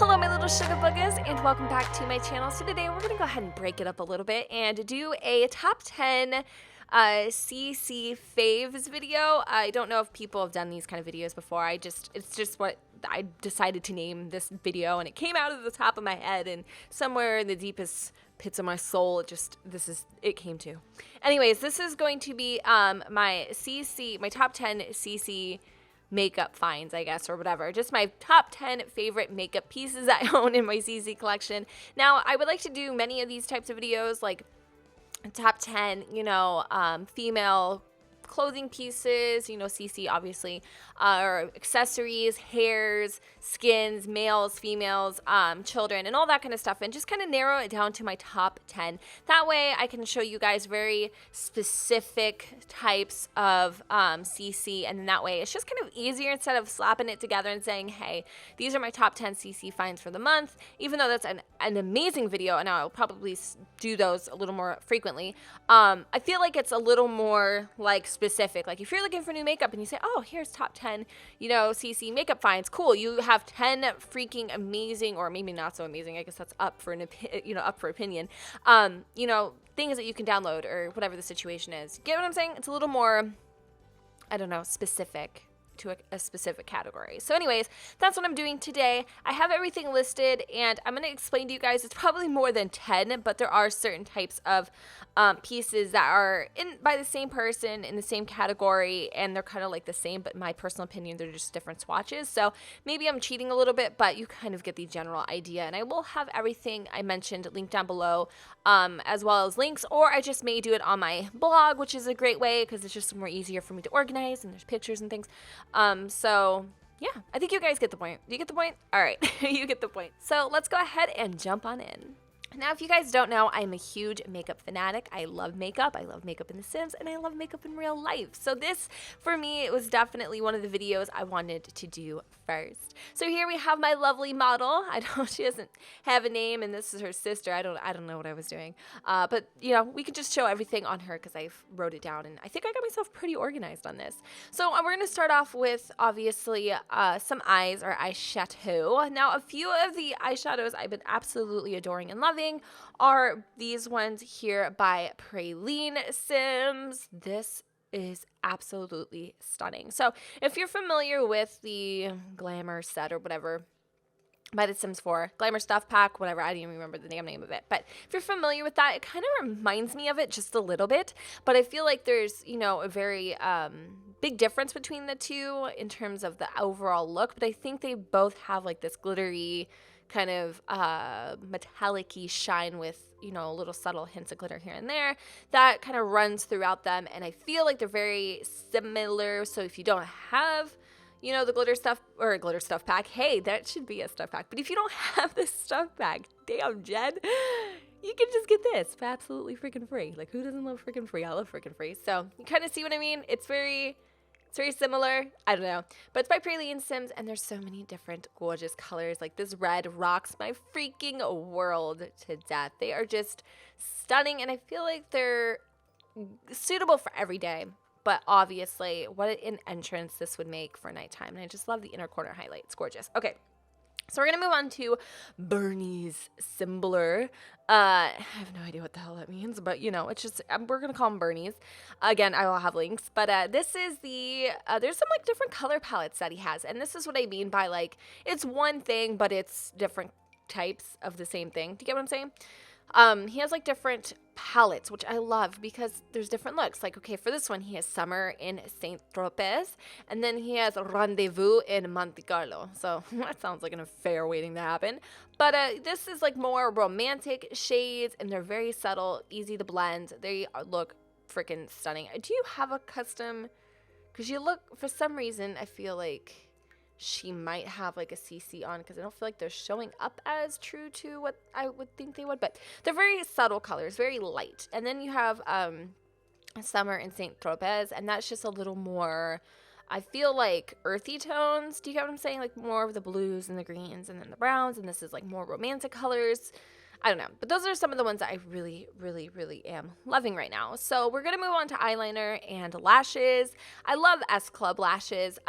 Hello my little sugar boogers and welcome back to my channel. So today we're going to go ahead and break it up a little bit and do a top 10 CC faves video. I don't know if people have done these kind of videos before. It's just what I decided to name this video, and it came out of the top of my head, and somewhere in the deepest pits of my soul, it came to. Anyways, this is going to be my top 10 CC makeup finds, I guess, or whatever. Just my top 10 favorite makeup pieces I own in my CC collection. Now, I would like to do many of these types of videos, like top 10, female clothing pieces, CC obviously, or accessories, hairs, skins, males, females, children, and all that kind of stuff, and just kind of narrow it down to my top 10. That way I can show you guys very specific types of CC, and then that way it's just kind of easier instead of slapping it together and saying, hey, these are my top 10 CC finds for the month, even though that's an amazing video, and I'll probably do those a little more frequently. I feel like it's a little more like specific. Like if you're looking for new makeup and you say, oh, here's top 10, CC makeup finds, cool. You have 10 freaking amazing, or maybe not so amazing, I guess that's up for up for opinion, things that you can download or whatever the situation is. Get what I'm saying? It's a little more, I don't know, specific to a specific category. So anyways, that's what I'm doing today. I have everything listed, and I'm going to explain to you guys. It's probably more than 10, but there are certain types of pieces that are by the same person in the same category, and they're kind of like the same, but in my personal opinion, they're just different swatches. So maybe I'm cheating a little bit, but you kind of get the general idea. And I will have everything I mentioned linked down below, as well as links, or I just may do it on my blog, which is a great way because it's just more easier for me to organize, and there's pictures and things. So yeah, I think you guys get the point. Do you get the point? All right, you get the point. So let's go ahead and jump on in. Now, if you guys don't know, I'm a huge makeup fanatic. I love makeup. I love makeup in The Sims, and I love makeup in real life. So this, for me, it was definitely one of the videos I wanted to do first. So here we have my lovely model. She doesn't have a name, and this is her sister. I don't know what I was doing. But, we could just show everything on her because I wrote it down, and I think I got myself pretty organized on this. So we're going to start off with, obviously, some eyes or eyeshadow. Now, a few of the eyeshadows I've been absolutely adoring and loving are these ones here by Praline Sims. This is absolutely stunning. So if you're familiar with the Glamour set or whatever by the Sims 4, Glamour Stuff Pack, whatever, I don't even remember the damn name of it, but if you're familiar with that, it kind of reminds me of it just a little bit, but I feel like there's, a very big difference between the two in terms of the overall look, but I think they both have like this glittery kind of metallic-y shine with, little subtle hints of glitter here and there that kind of runs throughout them, and I feel like they're very similar. So if you don't have, the glitter stuff pack, hey, that should be a stuff pack. But if you don't have this stuff pack, damn, Jen, you can just get this for absolutely freaking free. Like, who doesn't love freaking free? I love freaking free. So you kind of see what I mean? It's very similar. I don't know. But it's by Praline Sims, and there's so many different gorgeous colors. Like this red rocks my freaking world to death. They are just stunning, and I feel like they're suitable for every day. But obviously, what an entrance this would make for nighttime. And I just love the inner corner highlight. It's gorgeous. Okay. So we're going to move on to Bernie's Symbler. I have no idea what the hell that means, but, it's just, we're going to call them Bernie's. Again, I will have links, but this is there's some, like, different color palettes that he has, and this is what I mean by, like, it's one thing, but it's different types of the same thing. Do you get what I'm saying? He has like different palettes, which I love because there's different looks. Like, okay, for this one, he has Summer in Saint Tropez, and then he has Rendezvous in Monte Carlo. So that sounds like an affair waiting to happen. But this is like more romantic shades, and they're very subtle, easy to blend. They look freaking stunning. Do you have a custom? Because you look, for some reason, I feel like she might have like a CC on because I don't feel like they're showing up as true to what I would think they would, but they're very subtle colors, very light. And then you have Summer in Saint Tropez, and that's just a little more, I feel like, earthy tones. Do you get what I'm saying? Like more of the blues and the greens and then the browns, and this is like more romantic colors. I don't know. But those are some of the ones that I really, really, really am loving right now. So we're going to move on to eyeliner and lashes. I love S Club lashes.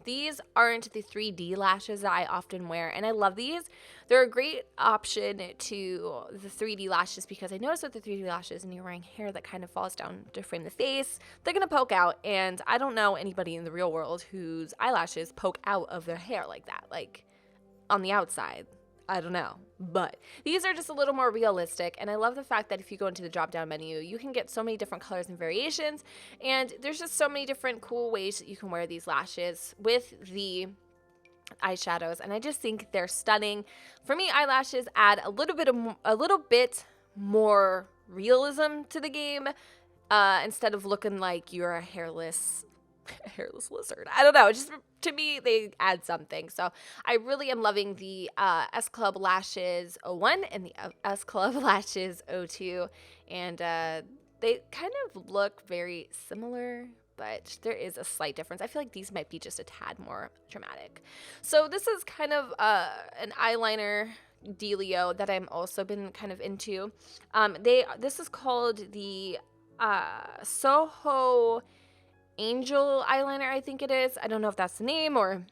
These aren't the 3D lashes that I often wear, and I love these. They're a great option to the 3D lashes because I noticed with the 3D lashes and you're wearing hair that kind of falls down to frame the face, they're going to poke out. And I don't know anybody in the real world whose eyelashes poke out of their hair like that, like on the outside. I don't know, but these are just a little more realistic, and I love the fact that if you go into the drop-down menu, you can get so many different colors and variations, and there's just so many different cool ways that you can wear these lashes with the eyeshadows, and I just think they're stunning. For me, eyelashes add a little bit more realism to the game, instead of looking like you're a hairless lizard. I don't know. Just to me, they add something. So I really am loving the S Club Lashes 01 and the S Club Lashes 02. And they kind of look very similar, but there is a slight difference. I feel like these might be just a tad more dramatic. So this is kind of an eyeliner dealio that I'm also been kind of into. This is called the Soho Angel eyeliner, I think it is. I don't know if that's the name or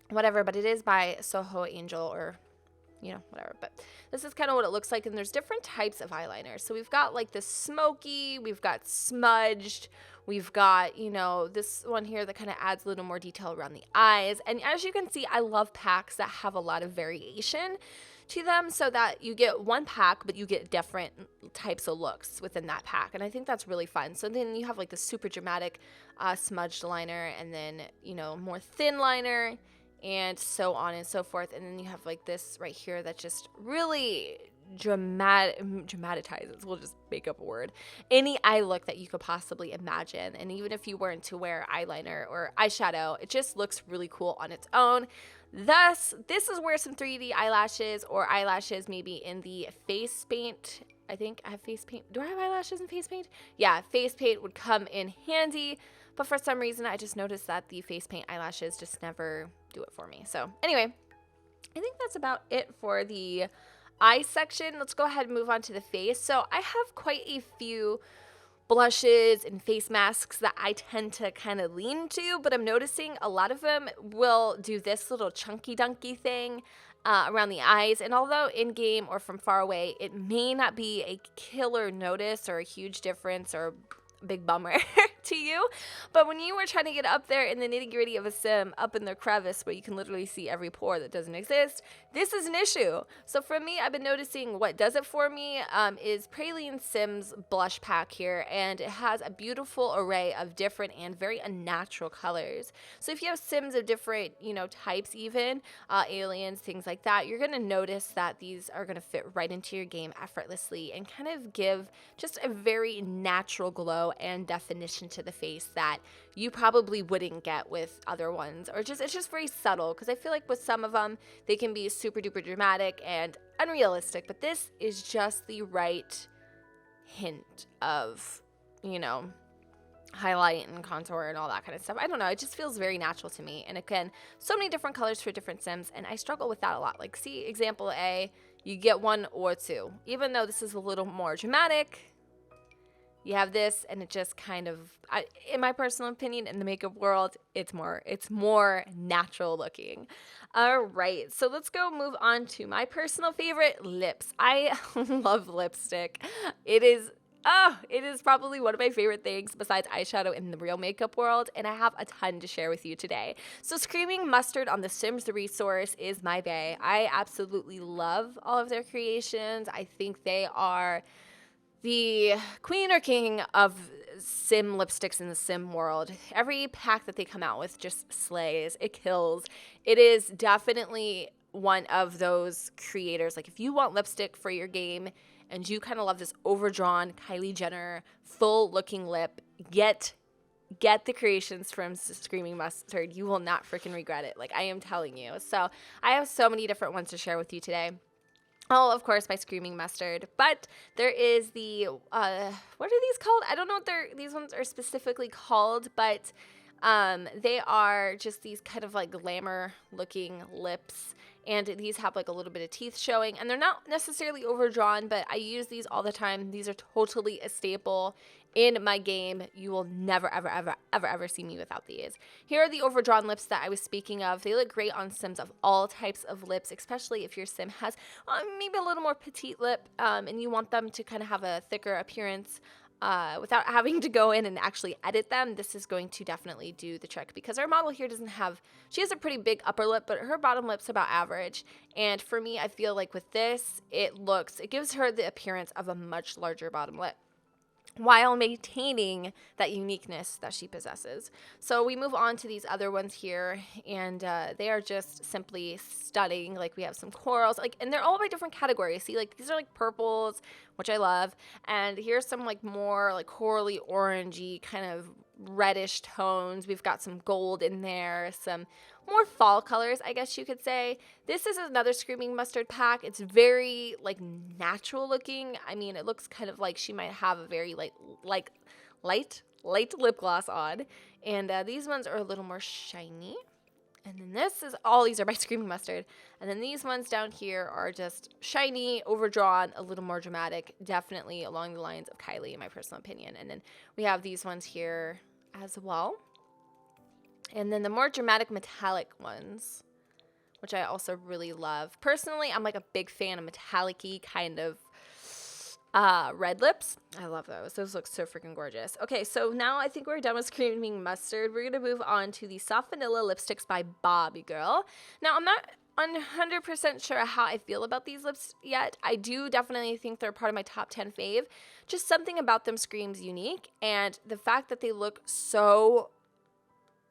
whatever, but it is by Soho Angel, or whatever. But this is kind of what it looks like, and there's different types of eyeliner. So we've got like the smoky, we've got smudged, we've got, this one here that kind of adds a little more detail around the eyes. And as you can see, I love packs that have a lot of variation to them, so that you get one pack, but you get different types of looks within that pack. And I think that's really fun. So then you have like the super dramatic smudged liner, and then, more thin liner, and so on and so forth. And then you have like this right here that just really dramatizes, we'll just make up a word, any eye look that you could possibly imagine. And even if you weren't to wear eyeliner or eyeshadow, it just looks really cool on its own. Thus, this is where some 3D eyelashes or eyelashes maybe in the face paint. I think I have face paint. Do I have eyelashes in face paint? Yeah, face paint would come in handy. But for some reason, I just noticed that the face paint eyelashes just never do it for me. So anyway, I think that's about it for the eye section. Let's go ahead and move on to the face. So I have quite a few blushes and face masks that I tend to kind of lean to, but I'm noticing a lot of them will do this little chunky dunky thing around the eyes. And although in game or from far away, it may not be a killer notice or a huge difference or big bummer to you, but when you were trying to get up there in the nitty gritty of a sim, up in the crevice where you can literally see every pore that doesn't exist, this is an issue. So for me, I've been noticing what does it for me is Praline Sims blush pack here, and it has a beautiful array of different and very unnatural colors. So if you have Sims of different, types, even aliens, things like that, you're gonna notice that these are gonna fit right into your game effortlessly and kind of give just a very natural glow and definition to the face that you probably wouldn't get with other ones, or it's just very subtle, because I feel like with some of them they can be super duper dramatic and unrealistic, but this is just the right hint of highlight and contour and all that kind of stuff. I don't know, it just feels very natural to me. And again, so many different colors for different Sims, and I struggle with that a lot. Like, see example A, you get 1 or 2, even though this is a little more dramatic. You have this, and it just kind of, in my personal opinion, in the makeup world, it's more natural looking. All right, so let's go move on to my personal favorite, lips. I love lipstick. It is probably one of my favorite things besides eyeshadow in the real makeup world, and I have a ton to share with you today. So Screaming Mustard on the Sims The Resource is my bae. I absolutely love all of their creations. I think they are the queen or king of sim lipsticks in the sim world. Every pack that they come out with just slays. It kills. It is definitely one of those creators. Like, if you want lipstick for your game and you kind of love this overdrawn Kylie Jenner full looking lip, get the creations from Screaming Mustard. You will not freaking regret it. Like, I am telling you. So I have so many different ones to share with you today. All, of course, by Screaming Mustard. But there is the, what are these called? I don't know what these ones are specifically called, but they are just these kind of like glamour looking lips. and these have like a little bit of teeth showing, and they're not necessarily overdrawn, but I use these all the time. These are totally a staple in my game. You will never, ever, ever, ever, ever see me without these. Here are the overdrawn lips that I was speaking of. They look great on Sims of all types of lips, especially if your Sim has maybe a little more petite lip, and you want them to kind of have a thicker appearance. Without having to go in and actually edit them, this is going to definitely do the trick, because our model here doesn't have, she has a pretty big upper lip, but her bottom lip's about average. And for me, I feel like with this, it gives her the appearance of a much larger bottom lip, while maintaining that uniqueness that she possesses. So we move on to these other ones here, and they are just simply stunning. Like, we have some corals, like, and they're all by different categories. See, like, these are like purples, which I love, and here's some like more like corally orangey kind of reddish tones. We've got some gold in there, some more fall colors, I guess you could say. This is another Screaming Mustard pack. It's very like natural looking. I mean, it looks kind of like she might have a very light lip gloss on, and these ones are a little more shiny. And then these are by Screaming Mustard. And then these ones down here are just shiny, overdrawn, a little more dramatic, definitely along the lines of Kylie, in my personal opinion. And then we have these ones here as well. And then the more dramatic metallic ones, which I also really love. Personally, I'm like a big fan of metallic-y kind of red lips. I love those. Those look so freaking gorgeous. Okay, so now I think we're done with Screaming Mustard. We're going to move on to the Soft Vanilla Lipsticks by Bobby Girl. Now, I'm not 100% sure how I feel about these lips yet. I do definitely think they're part of my top 10 fave. Just something about them screams unique, and the fact that they look so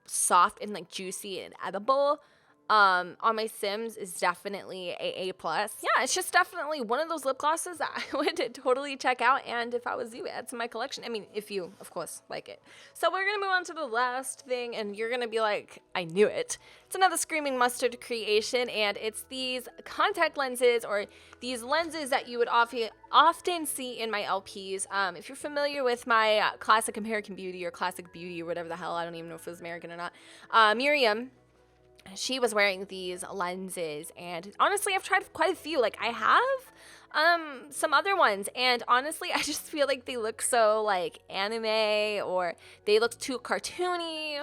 soft and like juicy and edible on my Sims is definitely a plus. Yeah, it's just definitely one of those lip glosses that I would totally check out, and if I was you, add to my collection. I mean, if you, of course, like it. So we're gonna move on to the last thing, and you're gonna be like, I knew it. It's another Screaming Mustard creation, and it's these contact lenses, or these lenses that you would often see in my LPs. If you're familiar with my Classic American Beauty or Classic Beauty or whatever the hell, I don't even know if it was American or not, Miriam, she was wearing these lenses, and honestly, I've tried quite a few. Like, I have some other ones, and honestly, I just feel like they look so like anime, or they look too cartoony.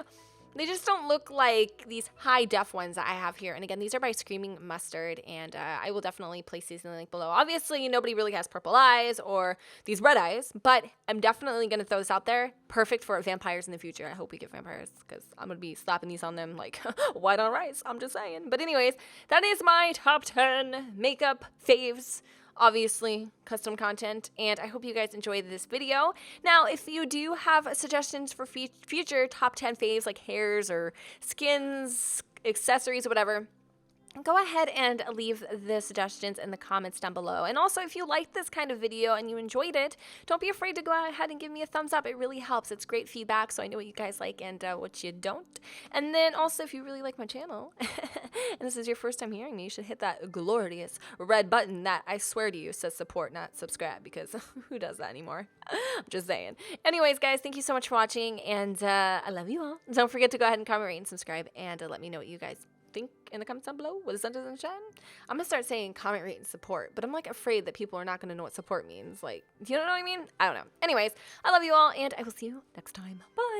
They just don't look like these high def ones that I have here. And again, these are by Screaming Mustard, and I will definitely place these in the link below. Obviously, nobody really has purple eyes or these red eyes, but I'm definitely going to throw this out there. Perfect for vampires in the future. I hope we get vampires, because I'm going to be slapping these on them like white on rice. I'm just saying. But anyways, that is my top 10 makeup faves. Obviously, custom content, and I hope you guys enjoyed this video. Now, if you do have suggestions for future top 10 faves, like hairs or skins, accessories, whatever, go ahead and leave the suggestions in the comments down below. And also, if you liked this kind of video and you enjoyed it, don't be afraid to go ahead and give me a thumbs up. It really helps. It's great feedback, so I know what you guys like and what you don't. And then also, if you really like my channel, and this is your first time hearing me, you should hit that glorious red button that I swear to you says support, not subscribe, because who does that anymore? I'm just saying. Anyways, guys, thank you so much for watching, and I love you all. Don't forget to go ahead and comment, rate, and subscribe, and let me know what you guys think in the comments down below. What is under the chat? I'm gonna start saying comment, rate, and support, but I'm like afraid that people are not gonna know what support means. Like, do you know what I mean? I don't know. Anyways, I love you all, and I will see you next time. Bye.